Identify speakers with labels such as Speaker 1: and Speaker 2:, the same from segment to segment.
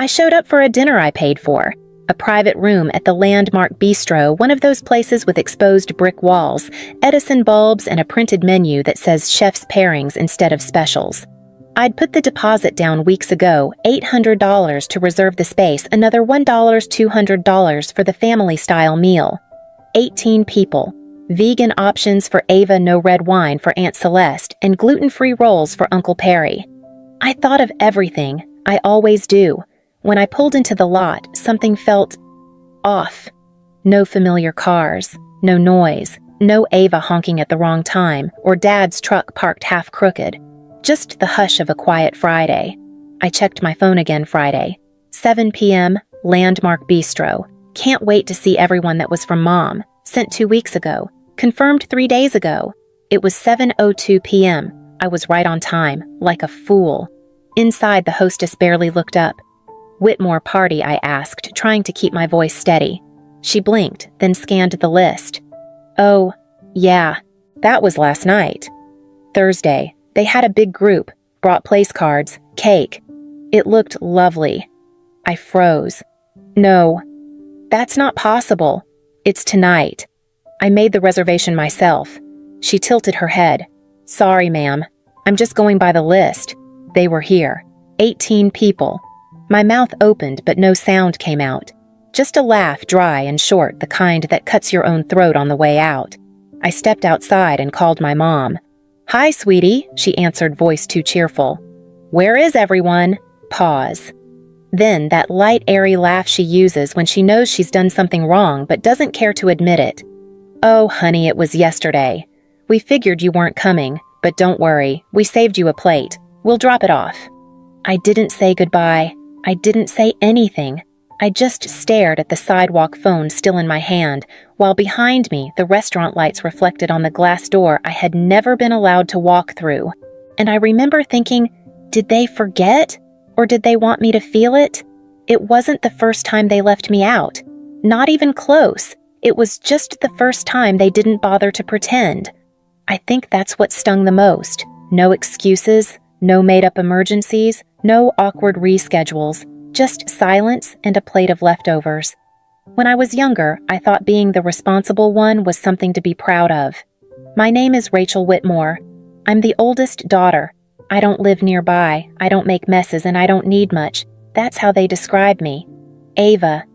Speaker 1: I showed up for a dinner I paid for. A private room at the Landmark Bistro, one of those places with exposed brick walls, Edison bulbs, and a printed menu that says chef's pairings instead of specials. I'd put the deposit down weeks ago, $800 to reserve the space, another $1, $200 for the family-style meal. 18 people. Vegan options for Ava, no red wine for Aunt Celeste, and gluten-free rolls for Uncle Perry. I thought of everything. I always do. When I pulled into the lot, something felt off. No familiar cars, no noise, no Ava honking at the wrong time, or Dad's truck parked half crooked. Just the hush of a quiet Friday. I checked my phone again Friday. 7 p.m., Landmark Bistro. Can't wait to see everyone that was from Mom. Sent 2 weeks ago. Confirmed 3 days ago. It was 7:02 p.m. I was right on time, like a fool. Inside, the hostess barely looked up. "Whitmore party?" I asked, trying to keep my voice steady. She blinked, then scanned the list. "Oh, yeah, that was last night." Thursday. They had a big group, brought place cards, cake. It looked lovely. I froze. "No, that's not possible. It's tonight." I made the reservation myself. She tilted her head. "Sorry, ma'am. I'm just going by the list." They were here. 18 people. My mouth opened, but no sound came out. Just a laugh, dry and short, the kind that cuts your own throat on the way out. I stepped outside and called my mom. "Hi, sweetie," she answered, voice too cheerful. "Where is everyone?" Pause. Then that light, airy laugh she uses when she knows she's done something wrong but doesn't care to admit it. "Oh, honey, it was yesterday. We figured you weren't coming, but don't worry, we saved you a plate. We'll drop it off." I didn't say goodbye. I didn't say anything. I just stared at the sidewalk phone still in my hand, while behind me the restaurant lights reflected on the glass door I had never been allowed to walk through. And I remember thinking, did they forget? Or did they want me to feel it? It wasn't the first time they left me out. Not even close. It was just the first time they didn't bother to pretend. I think that's what stung the most. No excuses, no made-up emergencies, no awkward reschedules. Just silence and a plate of leftovers. When I was younger, I thought being the responsible one was something to be proud of. My name is Rachel Whitmore. I'm the oldest daughter. I don't live nearby, I don't make messes, and I don't need much. That's how they describe me. Ava.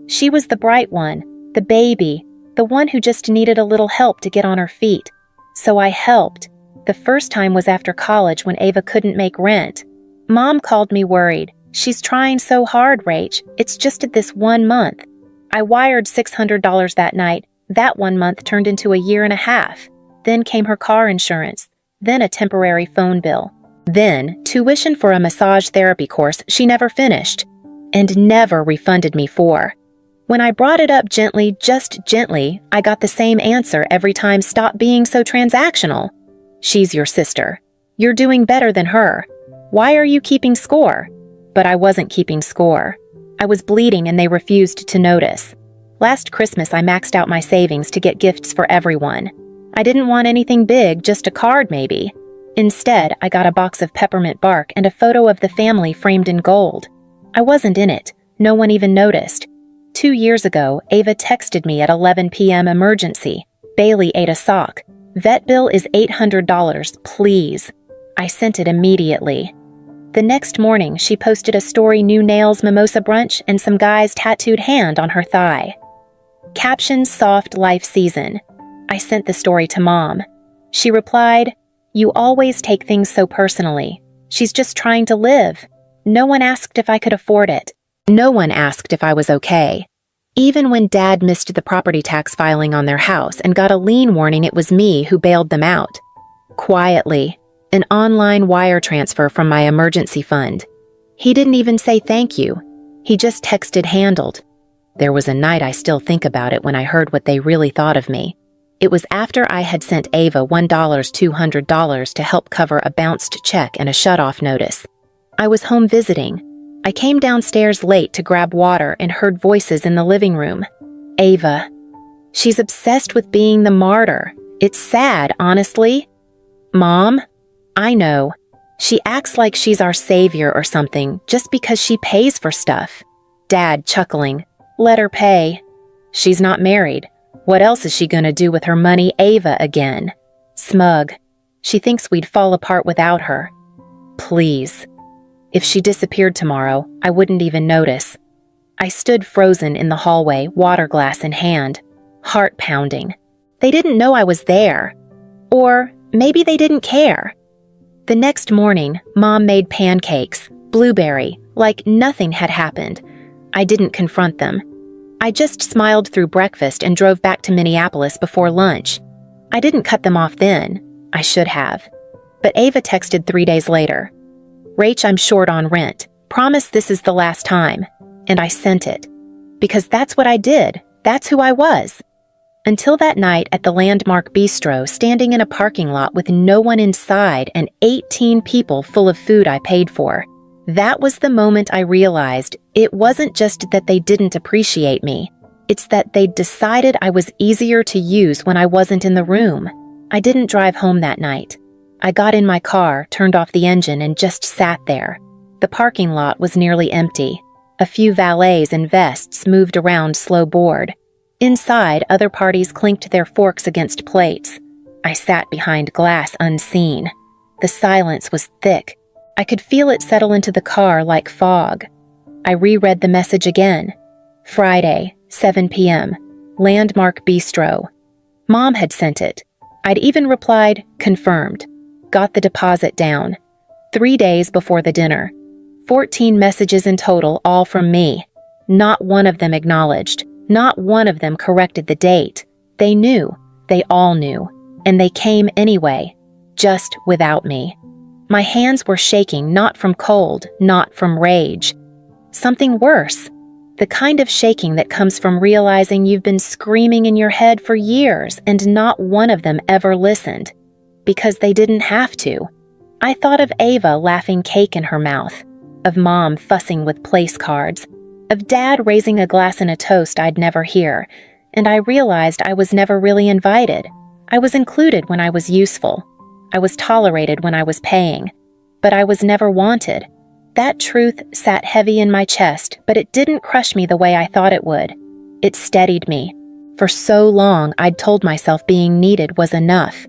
Speaker 1: She was the bright one, the baby, the one who just needed a little help to get on her feet. So I helped. The first time was after college when Ava couldn't make rent. Mom called me worried. "She's trying so hard, Rach. It's just this 1 month." I wired $600 that night. That 1 month turned into a year and a half. Then came her car insurance. Then a temporary phone bill. Then tuition for a massage therapy course she never finished. And never refunded me for. When I brought it up gently, just gently, I got the same answer every time. "Stop being so transactional. She's your sister. You're doing better than her. Why are you keeping score?" But I wasn't keeping score. I was bleeding and they refused to notice. Last Christmas I maxed out my savings to get gifts for everyone. I didn't want anything big, just a card maybe. Instead, I got a box of peppermint bark and a photo of the family framed in gold. I wasn't in it. No one even noticed. 2 years ago, Ava texted me at 11 p.m. emergency. Bailey ate a sock. Vet bill is $800, please. I sent it immediately. The next morning, she posted a story: new nails, mimosa brunch, and some guy's tattooed hand on her thigh. Caption: soft life season. I sent the story to Mom. She replied, "You always take things so personally. She's just trying to live. No one asked if I could afford it. No one asked if I was okay." Even when Dad missed the property tax filing on their house and got a lien warning, it was me who bailed them out. Quietly. An online wire transfer from my emergency fund. He didn't even say thank you. He just texted handled. There was a night I still think about it when I heard what they really thought of me. It was after I had sent Ava $1, $200 to help cover a bounced check and a shutoff notice. I was home visiting. I came downstairs late to grab water and heard voices in the living room. Ava. She's obsessed with being the martyr. It's sad, honestly. Mom? I know. She acts like she's our savior or something just because she pays for stuff. Dad chuckling. Let her pay. She's not married. What else is she gonna do with her money? Ava again. Smug. She thinks we'd fall apart without her. Please. If she disappeared tomorrow, I wouldn't even notice. I stood frozen in the hallway, water glass in hand, heart pounding. They didn't know I was there. Or maybe they didn't care. The next morning, Mom made pancakes, blueberry, like nothing had happened. I didn't confront them. I just smiled through breakfast and drove back to Minneapolis before lunch. I didn't cut them off then. I should have. But Ava texted 3 days later. Rach, I'm short on rent. Promise this is the last time. And I sent it. Because that's what I did. That's who I was. Until that night at the Landmark Bistro, standing in a parking lot with no one inside and 18 people full of food I paid for. That was the moment I realized it wasn't just that they didn't appreciate me. It's that they'd decided I was easier to use when I wasn't in the room. I didn't drive home that night. I got in my car, turned off the engine, and just sat there. The parking lot was nearly empty. A few valets in vests moved around slow board. Inside, other parties clinked their forks against plates. I sat behind glass unseen. The silence was thick. I could feel it settle into the car like fog. I reread the message again. Friday, 7 p.m., Landmark Bistro. Mom had sent it. I'd even replied, confirmed. Got the deposit down. 3 days before the dinner. 14 messages in total, all from me. Not one of them acknowledged. Not one of them corrected the date. They knew. They all knew. And they came anyway. Just without me. My hands were shaking, not from cold, not from rage. Something worse. The kind of shaking that comes from realizing you've been screaming in your head for years and not one of them ever listened. Because they didn't have to. I thought of Ava laughing cake in her mouth. Of Mom fussing with place cards. Of Dad raising a glass in a toast I'd never hear. And I realized I was never really invited. I was included when I was useful. I was tolerated when I was paying. But I was never wanted. That truth sat heavy in my chest, but it didn't crush me the way I thought it would. It steadied me. For so long, I'd told myself being needed was enough.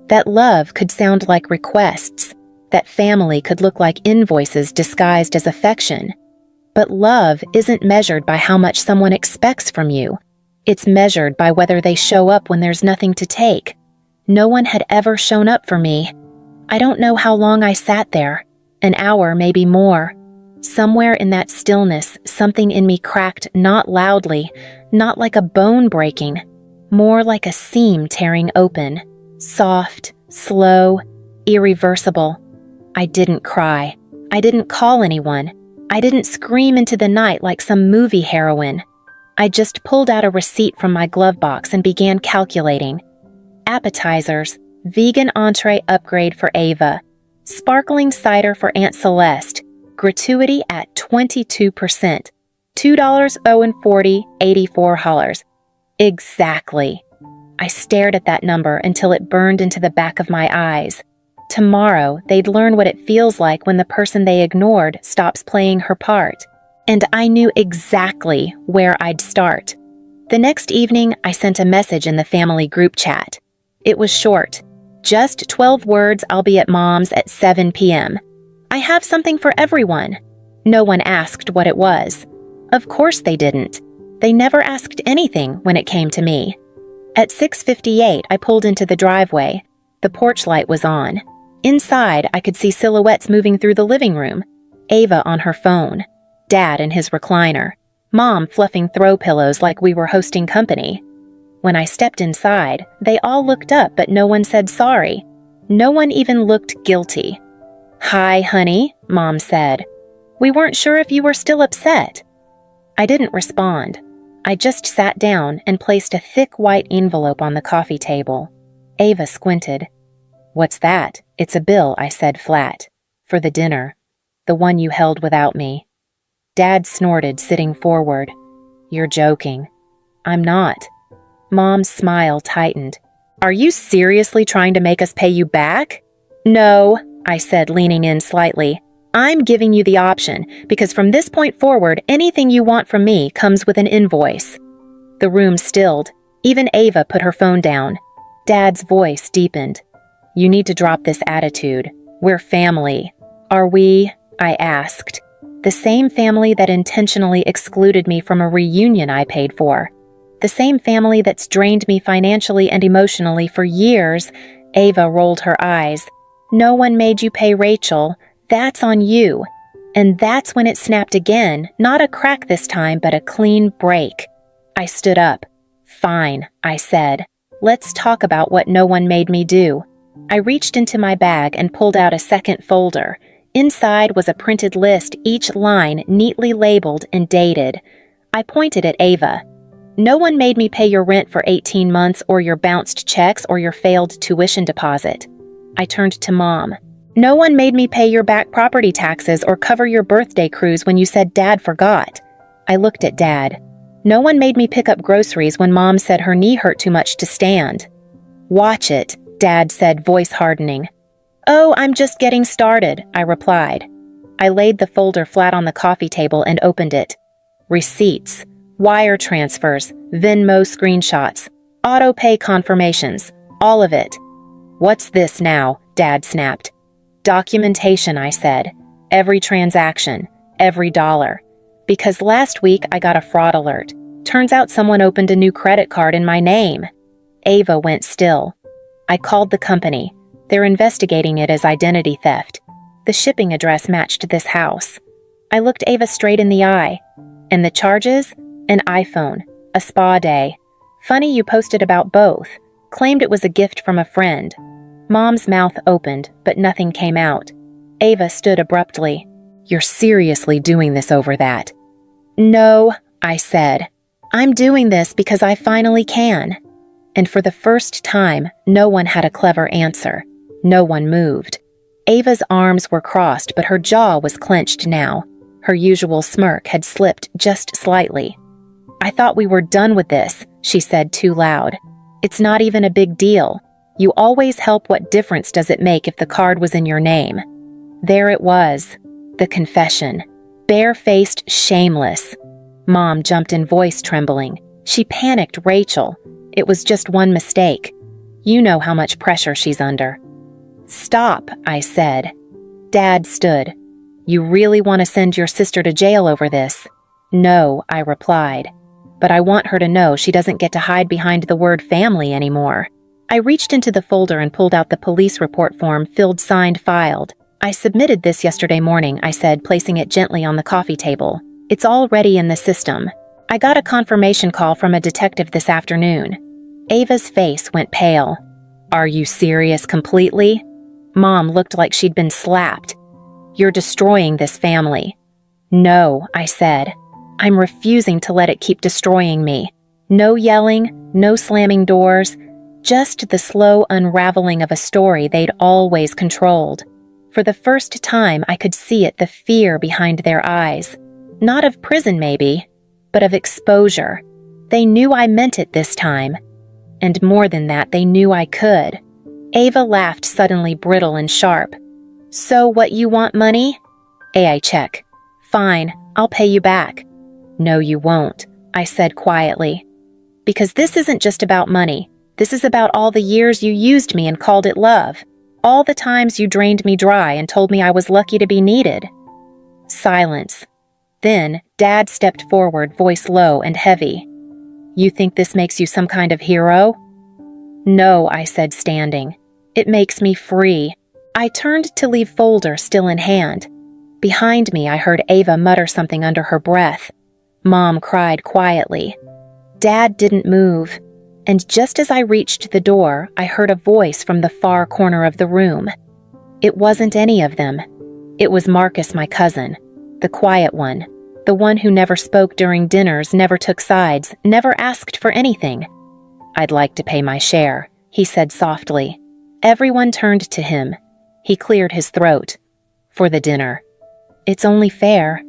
Speaker 1: That love could sound like requests. That family could look like invoices disguised as affection. But love isn't measured by how much someone expects from you. It's measured by whether they show up when there's nothing to take. No one had ever shown up for me. I don't know how long I sat there. An hour, maybe more. Somewhere in that stillness, something in me cracked, not loudly, not like a bone breaking, more like a seam tearing open. Soft, slow, irreversible. I didn't cry. I didn't call anyone. I didn't scream into the night like some movie heroine. I just pulled out a receipt from my glove box and began calculating. Appetizers, vegan entree upgrade for Ava, sparkling cider for Aunt Celeste, gratuity at 22%, $2.40, $84. Exactly. I stared at that number until it burned into the back of my eyes. Tomorrow, they'd learn what it feels like when the person they ignored stops playing her part. And I knew exactly where I'd start. The next evening, I sent a message in the family group chat. It was short. Just 12 words, I'll be at Mom's at 7 p.m. I have something for everyone. No one asked what it was. Of course they didn't. They never asked anything when it came to me. At 6:58, I pulled into the driveway. The porch light was on. Inside, I could see silhouettes moving through the living room. Ava on her phone. Dad in his recliner. Mom fluffing throw pillows like we were hosting company. When I stepped inside, they all looked up, but no one said sorry. No one even looked guilty. "Hi, honey," Mom said. "We weren't sure if you were still upset." I didn't respond. I just sat down and placed a thick white envelope on the coffee table. Ava squinted. "What's that?" "It's a bill," I said flat. "For the dinner. The one you held without me." Dad snorted, sitting forward. "You're joking." "I'm not." Mom's smile tightened. "Are you seriously trying to make us pay you back?" "No," I said, leaning in slightly. I'm giving you the option, because from this point forward, anything you want from me comes with an invoice. The room stilled. Even Ava put her phone down. Dad's voice deepened. You need to drop this attitude. We're family. Are we? I asked. The same family that intentionally excluded me from a reunion I paid for. The same family that's drained me financially and emotionally for years. Ava rolled her eyes. No one made you pay Rachel. That's on you. And that's when it snapped again, not a crack this time, but a clean break. I stood up. Fine, I said. Let's talk about what no one made me do. I reached into my bag and pulled out a second folder. Inside was a printed list, each line neatly labeled and dated. I pointed at Ava. No one made me pay your rent for 18 months or your bounced checks or your failed tuition deposit. I turned to Mom. No one made me pay your back property taxes or cover your birthday cruise when you said Dad forgot. I looked at Dad. No one made me pick up groceries when Mom said her knee hurt too much to stand. Watch it, Dad said, voice hardening. Oh, I'm just getting started, I replied. I laid the folder flat on the coffee table and opened it. Receipts, wire transfers, Venmo screenshots, auto pay confirmations, all of it. What's this now? Dad snapped. Documentation, I said. Every transaction, every dollar. Because last week I got a fraud alert. Turns out someone opened a new credit card in my name. Ava went still. I called the company. They're investigating it as identity theft. The shipping address matched this house. I looked Ava straight in the eye. And the charges? An iPhone, a spa day. Funny you posted about both. Claimed it was a gift from a friend. Mom's mouth opened, but nothing came out. Ava stood abruptly. You're seriously doing this over that? No, I said. I'm doing this because I finally can. And for the first time, no one had a clever answer. No one moved. Ava's arms were crossed, but her jaw was clenched now. Her usual smirk had slipped just slightly. I thought we were done with this, she said too loud. It's not even a big deal. You always help. What difference does it make if the card was in your name? There it was. The confession. Bare-faced, shameless. Mom jumped in, voice trembling. She panicked Rachel. It was just one mistake. You know how much pressure she's under. Stop, I said. Dad stood. You really want to send your sister to jail over this? No, I replied. But I want her to know she doesn't get to hide behind the word family anymore. I reached into the folder and pulled out the police report form, filled, signed, filed. I submitted this yesterday morning, I said, placing it gently on the coffee table. It's already in the system. I got a confirmation call from a detective this afternoon. Ava's face went pale. Are you serious completely? Mom looked like she'd been slapped. You're destroying this family. No, I said. I'm refusing to let it keep destroying me. No yelling, no slamming doors, just the slow unraveling of a story they'd always controlled. For the first time, I could see it, the fear behind their eyes. Not of prison, maybe, but of exposure. They knew I meant it this time. And more than that, they knew I could. Ava laughed, suddenly brittle and sharp. So what, you want money? I check. Fine, I'll pay you back. No, you won't, I said quietly. Because this isn't just about money. This is about all the years you used me and called it love. All the times you drained me dry and told me I was lucky to be needed. Silence. Then, Dad stepped forward, voice low and heavy. You think this makes you some kind of hero? No, I said, standing. It makes me free. I turned to leave, folder still in hand. Behind me, I heard Ava mutter something under her breath. Mom cried quietly. Dad didn't move. And just as I reached the door, I heard a voice from the far corner of the room. It wasn't any of them. It was Marcus, my cousin, the quiet one, the one who never spoke during dinners, never took sides, never asked for anything. I'd like to pay my share, he said softly. Everyone turned to him. He cleared his throat. For the dinner. It's only fair.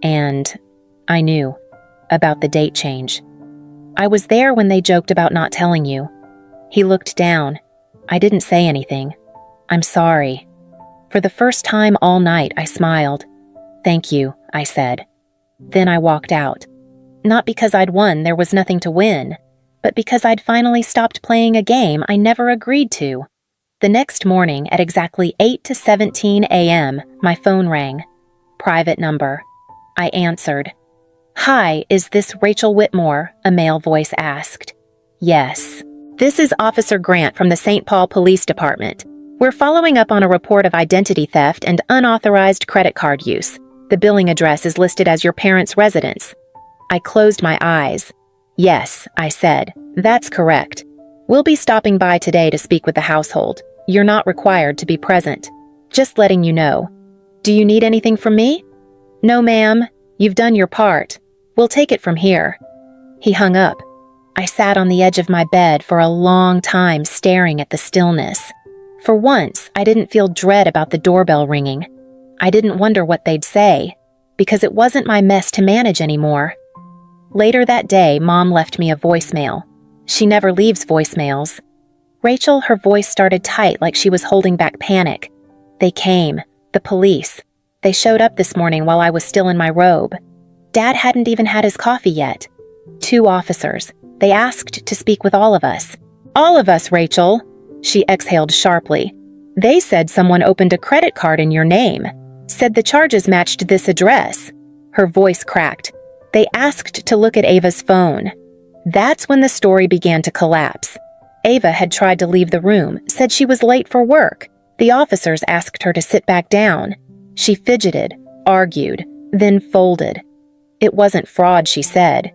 Speaker 1: And I knew about the date change. I was there when they joked about not telling you. He looked down. I didn't say anything. I'm sorry. For the first time all night, I smiled. "Thank you," I said. Then I walked out. Not because I'd won, there was nothing to win, but because I'd finally stopped playing a game I never agreed to. The next morning, at exactly 8 to 17 a.m., my phone rang. Private number. I answered. "Hi, is this Rachel Whitmore?" a male voice asked. "Yes." "This is Officer Grant from the St. Paul Police Department. We're following up on a report of identity theft and unauthorized credit card use. The billing address is listed as your parents' residence." I closed my eyes. "Yes," I said, "that's correct. We'll be stopping by today to speak with the household. You're not required to be present. Just letting you know. Do you need anything from me?" "No, ma'am. You've done your part. We'll take it from here." He hung up. I sat on the edge of my bed for a long time staring at the stillness. For once, I didn't feel dread about the doorbell ringing. I didn't wonder what they'd say, because it wasn't my mess to manage anymore. Later that day, Mom left me a voicemail. She never leaves voicemails. Rachel, her voice started tight like she was holding back panic. "They came. The police. They showed up this morning while I was still in my robe. Dad hadn't even had his coffee yet. 2 officers. They asked to speak with all of us." "All of us, Rachel," she exhaled sharply. "They said someone opened a credit card in your name. Said the charges matched this address." Her voice cracked. "They asked to look at Ava's phone." That's when the story began to collapse. Ava had tried to leave the room, said she was late for work. The officers asked her to sit back down. She fidgeted, argued, then folded. "It wasn't fraud," she said.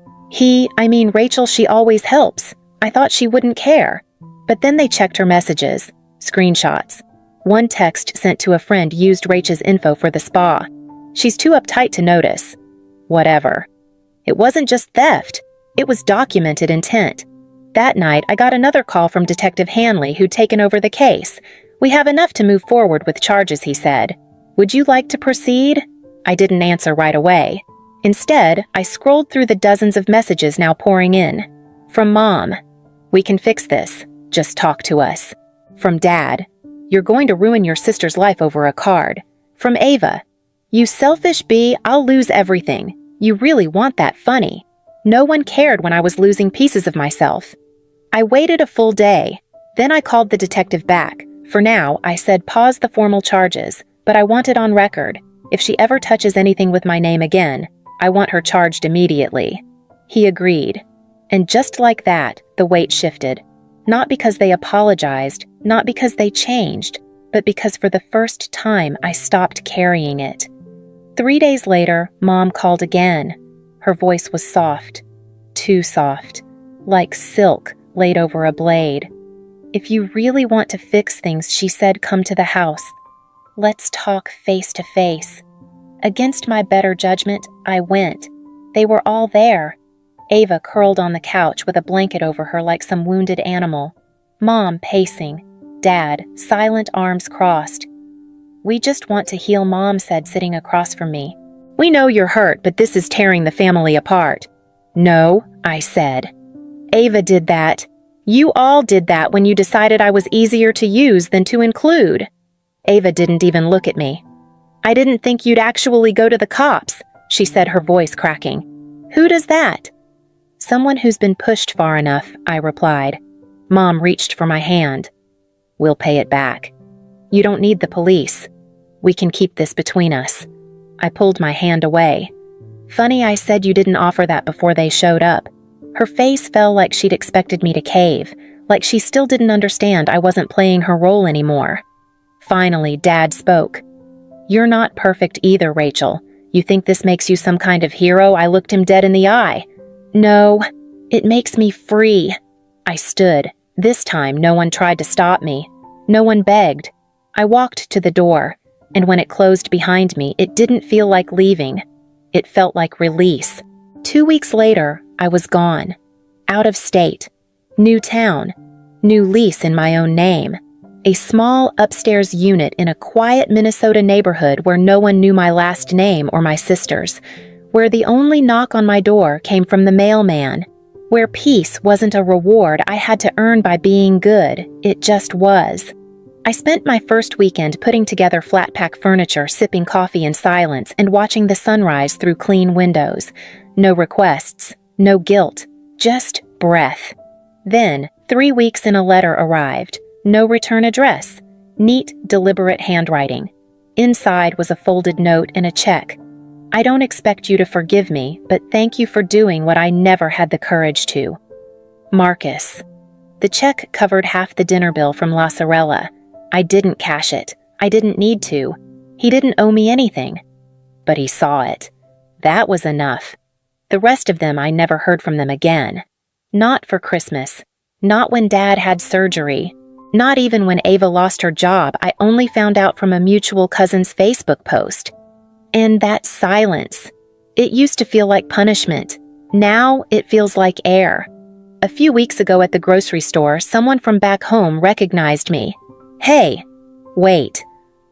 Speaker 1: Rachel, she always helps. I thought she wouldn't care." But then they checked her messages, screenshots. One text sent to a friend used Rachel's info for the spa. "She's too uptight to notice." Whatever. It wasn't just theft. It was documented intent. That night, I got another call from Detective Hanley, who'd taken over the case. "We have enough to move forward with charges," he said. "Would you like to proceed?" I didn't answer right away. Instead, I scrolled through the dozens of messages now pouring in. From Mom, "We can fix this. Just talk to us." From Dad, "You're going to ruin your sister's life over a card." From Ava, "You selfish bee, I'll lose everything. You really want that funny. No one cared when I was losing pieces of myself." I waited a full day. Then I called the detective back. For now, I said pause the formal charges, but I want it on record. If she ever touches anything with my name again, I want her charged immediately. He agreed. And just like that, the weight shifted. Not because they apologized, not because they changed, but because for the first time I stopped carrying it. 3 days later, Mom called again. Her voice was soft. Too soft. Like silk laid over a blade. "If you really want to fix things," she said, "come to the house. Let's talk face to face." Against my better judgment, I went. They were all there. Ava curled on the couch with a blanket over her like some wounded animal. Mom pacing. Dad, silent arms crossed. "We just want to heal," Mom said, sitting across from me. "We know you're hurt, but this is tearing the family apart." "No," I said. "Ava did that. You all did that when you decided I was easier to use than to include." Ava didn't even look at me. "I didn't think you'd actually go to the cops," she said, her voice cracking. "Who does that?" "Someone who's been pushed far enough," I replied. Mom reached for my hand. "We'll pay it back. You don't need the police. We can keep this between us." I pulled my hand away. "Funny I said you didn't offer that before they showed up." Her face fell like she'd expected me to cave, like she still didn't understand I wasn't playing her role anymore. Finally, Dad spoke. "You're not perfect either, Rachel. You think this makes you some kind of hero?" I looked him dead in the eye. "No, it makes me free." I stood. This time, no one tried to stop me. No one begged. I walked to the door, and when it closed behind me, it didn't feel like leaving. It felt like release. 2 weeks later, I was gone. Out of state. New town. New lease in my own name. A small upstairs unit in a quiet Minnesota neighborhood where no one knew my last name or my sister's. Where the only knock on my door came from the mailman. Where peace wasn't a reward I had to earn by being good. It just was. I spent my first weekend putting together flat-pack furniture, sipping coffee in silence, and watching the sunrise through clean windows. No requests, no guilt, just breath. Then, 3 weeks in, a letter arrived. No return address. Neat, deliberate handwriting. Inside was a folded note and a check. I don't expect you to forgive me, but thank you for doing what I never had the courage to. Marcus. The check covered half the dinner bill from La Sorella. I didn't cash it. I didn't need to. He didn't owe me anything. But he saw it. That was enough. The rest of them, I never heard from them again. Not for Christmas. Not when Dad had surgery. Not even when Ava lost her job. I only found out from a mutual cousin's Facebook post. And that silence. It used to feel like punishment. Now it feels like air. A few weeks ago at the grocery store, someone from back home recognized me. Hey, wait,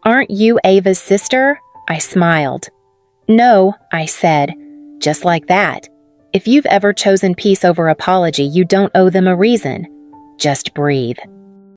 Speaker 1: aren't you Ava's sister? I smiled. No, I said, just like that. If you've ever chosen peace over apology, you don't owe them a reason. Just breathe.